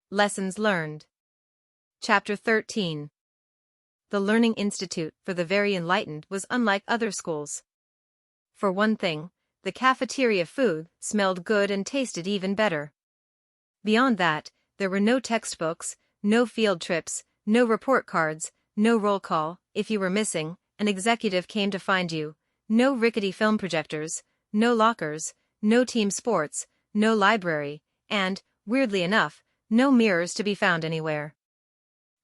Lessons Learned. Chapter 13. The Learning Institute for the Very Enlightened was unlike other schools. For one thing, the cafeteria food smelled good and tasted even better. Beyond that, there were no textbooks, no field trips, no report cards, no roll call if you were missing, an executive came to find you, no rickety film projectors, no lockers, no team sports, no library, and, weirdly enough, no mirrors to be found anywhere.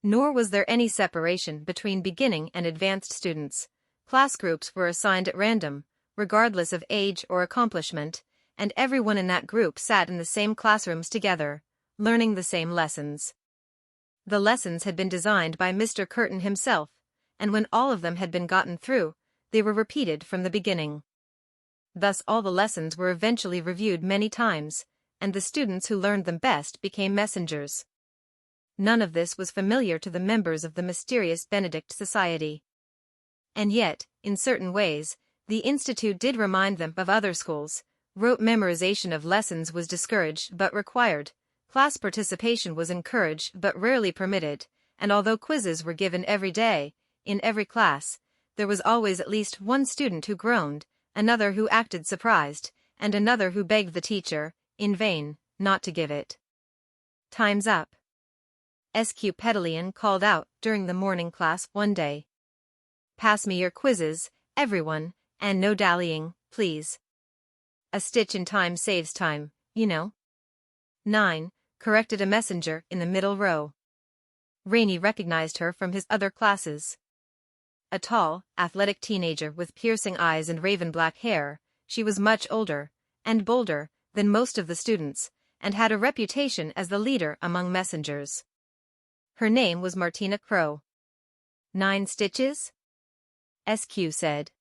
Nor was there any separation between beginning and advanced students. Class groups were assigned at random, regardless of age or accomplishment, and everyone in that group sat in the same classrooms together, learning the same lessons. The lessons had been designed by Mr. Curtin himself, and when all of them had been gotten through, they were repeated from the beginning. Thus all the lessons were eventually reviewed many times, and the students who learned them best became messengers. None of this was familiar to the members of the Mysterious Benedict Society. And yet, in certain ways, the Institute did remind them of other schools. Rote memorization of lessons was discouraged but required, class participation was encouraged but rarely permitted, and although quizzes were given every day, in every class, there was always at least one student who groaned, another who acted surprised, and another who begged the teacher, in vain, not to give it. "Time's up," SQ Pedalian called out during the morning class one day. "Pass me your quizzes, everyone, and no dallying, please. A stitch in time saves time, you know." 9, corrected a messenger in the middle row. Reynie recognized her from his other classes. A tall, athletic teenager with piercing eyes and raven black hair, she was much older, and bolder, than most of the students, and had a reputation as the leader among messengers. Her name was Martina Crow. 9 stitches? SQ said.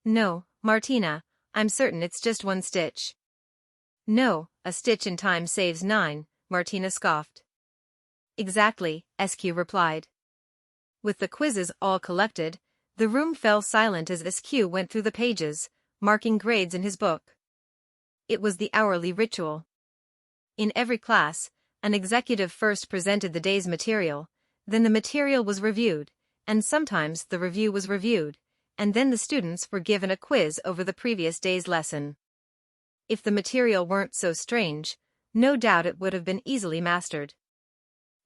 "No, Martina, I'm certain it's just 1 stitch. "No, a stitch in time saves 9, Martina scoffed. "Exactly," SQ replied. With the quizzes all collected, the room fell silent as SQ went through the pages, marking grades in his book. It was the hourly ritual. In every class, an executive first presented the day's material, then the material was reviewed, and sometimes the review was reviewed, and then the students were given a quiz over the previous day's lesson. If the material weren't so strange, no doubt it would have been easily mastered.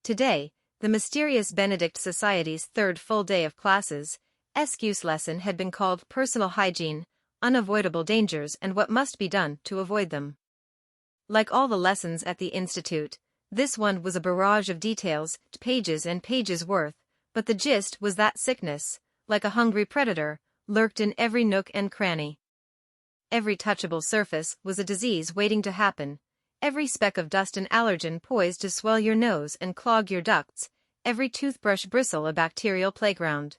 Today, the Mysterious Benedict Society's third full day of classes, SQ's lesson had been called Personal Hygiene, Unavoidable Dangers and What Must Be Done to Avoid Them. Like all the lessons at the Institute, this one was a barrage of details, pages and pages worth, but the gist was that sickness, like a hungry predator, lurked in every nook and cranny. Every touchable surface was a disease waiting to happen, every speck of dust an allergen poised to swell your nose and clog your ducts, every toothbrush bristle a bacterial playground.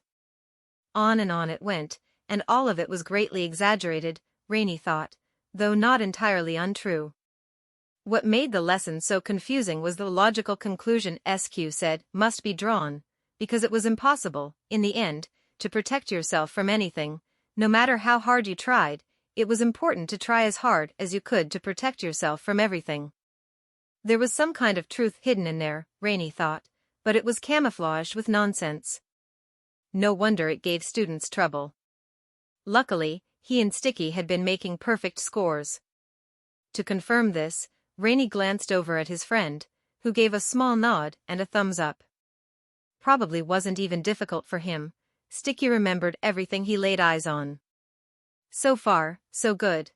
On and on it went, and all of it was greatly exaggerated, Reynie thought, though not entirely untrue. What made the lesson so confusing was the logical conclusion SQ said must be drawn, because it was impossible, in the end, to protect yourself from anything, no matter how hard you tried. It was important to try as hard as you could to protect yourself from everything. There was some kind of truth hidden in there, Reynie thought, but it was camouflaged with nonsense. No wonder it gave students trouble. Luckily, he and Sticky had been making perfect scores. To confirm this, Reynie glanced over at his friend, who gave a small nod and a thumbs up. Probably wasn't even difficult for him. Sticky remembered everything he laid eyes on. So far, so good.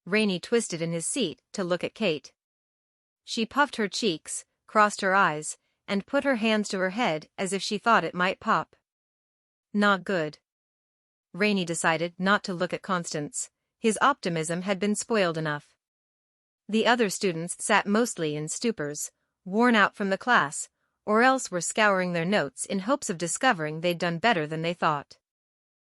Reynie twisted in his seat to look at Kate. She puffed her cheeks, crossed her eyes, and put her hands to her head as if she thought it might pop. Not good. Reynie decided not to look at Constance. His optimism had been spoiled enough. The other students sat mostly in stupors, worn out from the class, or else were scouring their notes in hopes of discovering they'd done better than they thought.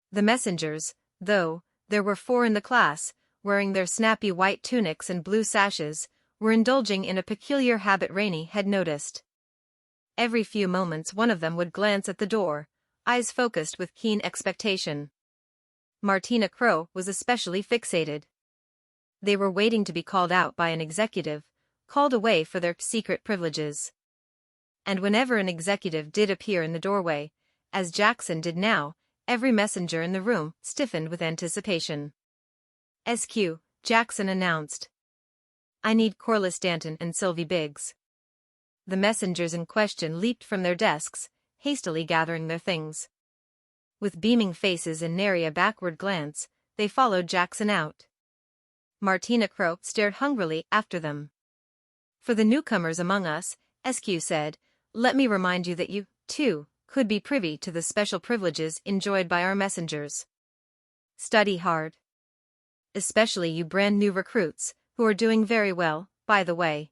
The messengers, though there were 4 in the class, wearing their snappy white tunics and blue sashes, were indulging in a peculiar habit Reynie had noticed. Every few moments one of them would glance at the door, eyes focused with keen expectation. Martina Crow was especially fixated. They were waiting to be called out by an executive, called away for their secret privileges. And whenever an executive did appear in the doorway, as Jackson did now, every messenger in the room stiffened with anticipation. "SQ," Jackson announced. "I need Corliss Danton and Sylvie Biggs." The messengers in question leaped from their desks, hastily gathering their things. With beaming faces and nary a backward glance, they followed Jackson out. Martina Crow stared hungrily after them. "For the newcomers among us," SQ said, "let me remind you that you, too, could be privy to the special privileges enjoyed by our messengers. Study hard. Especially you brand new recruits, who are doing very well, by the way.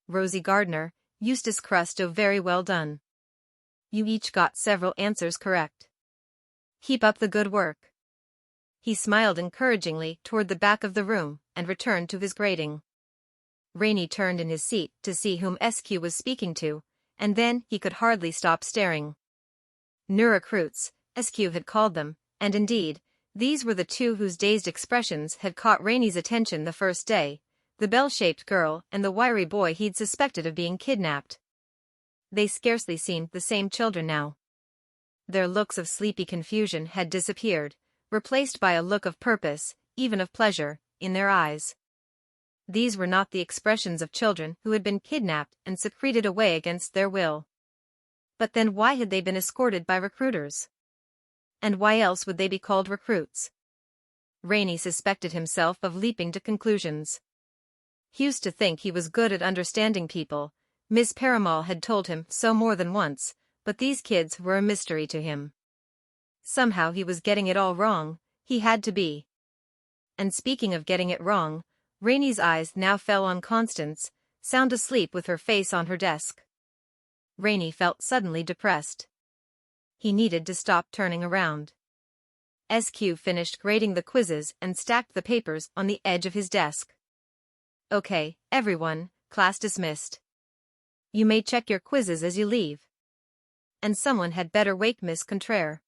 Rosie Gardner, Eustace Crusto, very well done. You each got several answers correct. Keep up the good work." He smiled encouragingly toward the back of the room and returned to his grading. Reynie turned in his seat to see whom SQ was speaking to, and then he could hardly stop staring. New recruits, SQ had called them, and indeed, these were the two whose dazed expressions had caught Reynie's attention the first day, the bell-shaped girl and the wiry boy he'd suspected of being kidnapped. They scarcely seemed the same children now. Their looks of sleepy confusion had disappeared, replaced by a look of purpose, even of pleasure, in their eyes. These were not the expressions of children who had been kidnapped and secreted away against their will. But then why had they been escorted by recruiters? And why else would they be called recruits? Reynie suspected himself of leaping to conclusions. He used to think he was good at understanding people. Miss Paramal had told him so more than once, but these kids were a mystery to him. Somehow he was getting it all wrong, he had to be. And speaking of getting it wrong, Reynie's eyes now fell on Constance, sound asleep with her face on her desk. Reynie felt suddenly depressed. He needed to stop turning around. SQ finished grading the quizzes and stacked the papers on the edge of his desk. "Okay, everyone, class dismissed. You may check your quizzes as you leave. And someone had better wake Miss Contraire.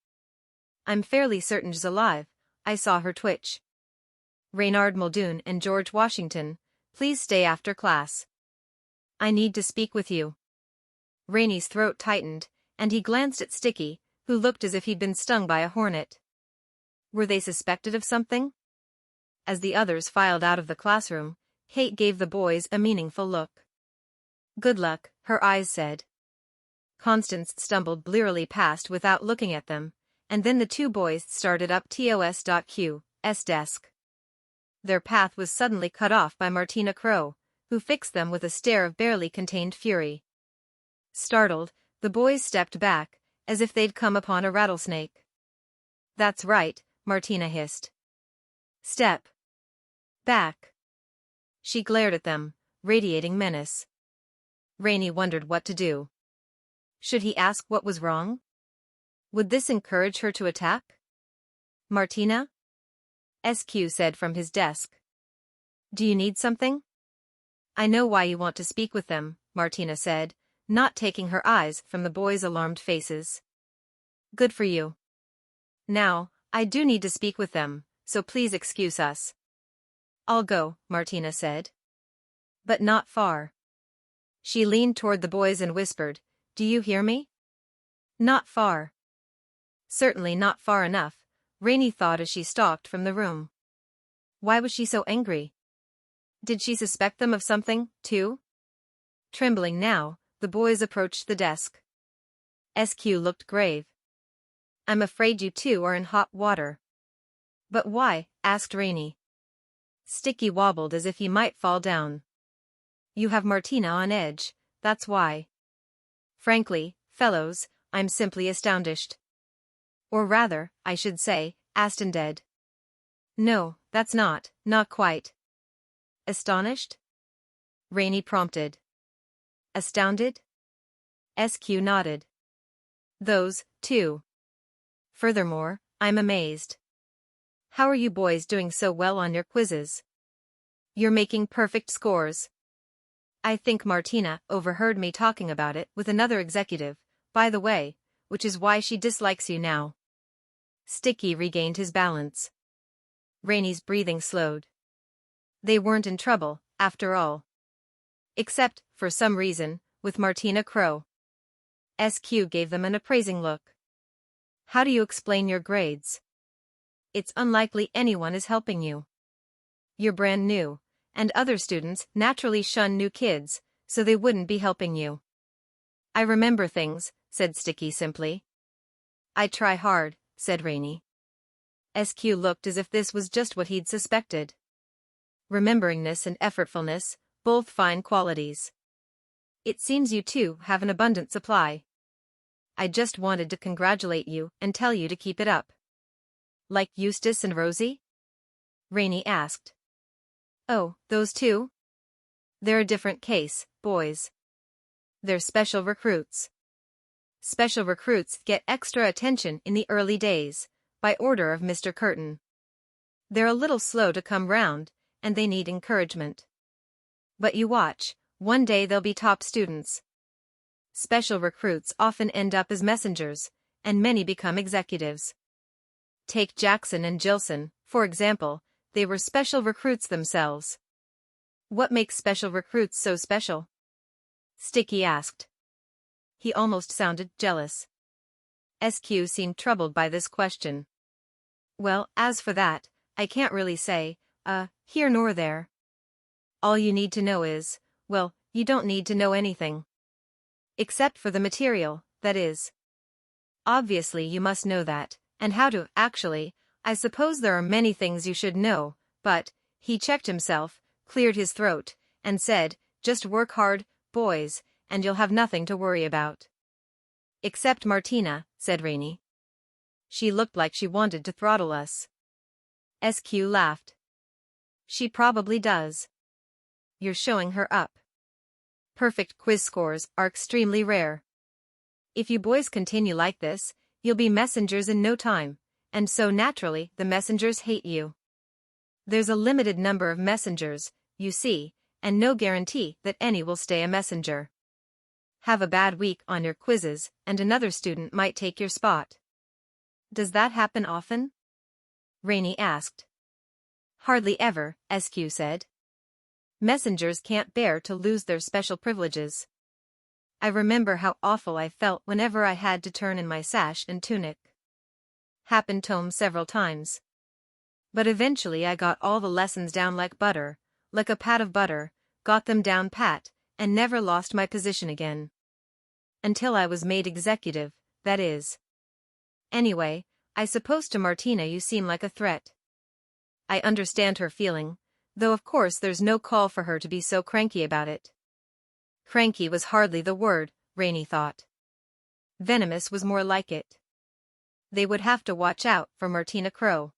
I'm fairly certain she's alive, I saw her twitch. Reynard Muldoon and George Washington, please stay after class. I need to speak with you." Reynie's throat tightened, and he glanced at Sticky, who looked as if he'd been stung by a hornet. Were they suspected of something? As the others filed out of the classroom, Kate gave the boys a meaningful look. "Good luck," her eyes said. Constance stumbled blearily past without looking at them, and then the two boys started up TOS.Q's desk. Their path was suddenly cut off by Martina Crow, who fixed them with a stare of barely contained fury. Startled, the boys stepped back, as if they'd come upon a rattlesnake. "That's right," Martina hissed. "Step back." She glared at them, radiating menace. Reynie wondered what to do. Should he ask what was wrong? Would this encourage her to attack? "Martina?" SQ said from his desk. "Do you need something?" "I know why you want to speak with them," Martina said, not taking her eyes from the boys' alarmed faces. "Good for you. Now, I do need to speak with them, so please excuse us." "I'll go," Martina said. "But not far." She leaned toward the boys and whispered, "Do you hear me? Not far." Certainly not far enough, Reynie thought as she stalked from the room. Why was she so angry? Did she suspect them of something, too? Trembling now, the boys approached the desk. SQ looked grave. "I'm afraid you two are in hot water." "But why?" asked Reynie. Sticky wobbled as if he might fall down. "You have Martina on edge, that's why. Frankly, fellows, I'm simply astounded. Or rather, I should say, astounded. No, that's not quite." "Astonished?" Reynie prompted. "Astounded?" SQ nodded. "Those, too. Furthermore, I'm amazed. How are you boys doing so well on your quizzes? You're making perfect scores. I think Martina overheard me talking about it with another executive, by the way, which is why she dislikes you now." Sticky regained his balance. Reynie's breathing slowed. They weren't in trouble, after all. Except, for some reason, with Martina Crow. SQ gave them an appraising look. How do you explain your grades? It's unlikely anyone is helping you. You're brand new, and other students naturally shun new kids, so they wouldn't be helping you. I remember things, said Sticky simply. I try hard, said Reynie. SQ looked as if this was just what he'd suspected. Rememberingness and effortfulness, both fine qualities. It seems you two have an abundant supply. I just wanted to congratulate you and tell you to keep it up. Like Eustace and Rosie? Reynie asked. Oh, those two? They're a different case, boys. They're special recruits. Special recruits get extra attention in the early days, by order of Mr. Curtin. They're a little slow to come round, and they need encouragement. But you watch, one day they'll be top students. Special recruits often end up as messengers, and many become executives. Take Jackson and Gilson, for example, they were special recruits themselves. What makes special recruits so special? Sticky asked. He almost sounded jealous. SQ seemed troubled by this question. Well, as for that, I can't really say, here nor there. All you need to know is, well, you don't need to know anything. Except for the material, that is. Obviously you must know that, and how to, actually, I suppose there are many things you should know, but, he checked himself, cleared his throat, and said, just work hard, boys, and you'll have nothing to worry about. Except Martina, said Reynie. She looked like she wanted to throttle us. SQ laughed. She probably does. You're showing her up. Perfect quiz scores are extremely rare. If you boys continue like this, you'll be messengers in no time, and so naturally the messengers hate you. There's a limited number of messengers, you see, and no guarantee that any will stay a messenger. Have a bad week on your quizzes, and another student might take your spot. Does that happen often? Reynie asked. Hardly ever, SQ said. Messengers can't bear to lose their special privileges. I remember how awful I felt whenever I had to turn in my sash and tunic. Happened to 'em several times. But eventually I got all the lessons down like butter, like a pat of butter, got them down pat, and never lost my position again. Until I was made executive, that is. Anyway, I suppose to Martina you seem like a threat. I understand her feeling, though of course there's no call for her to be so cranky about it. Cranky was hardly the word, Reynie thought. Venomous was more like it. They would have to watch out for Martina Crow.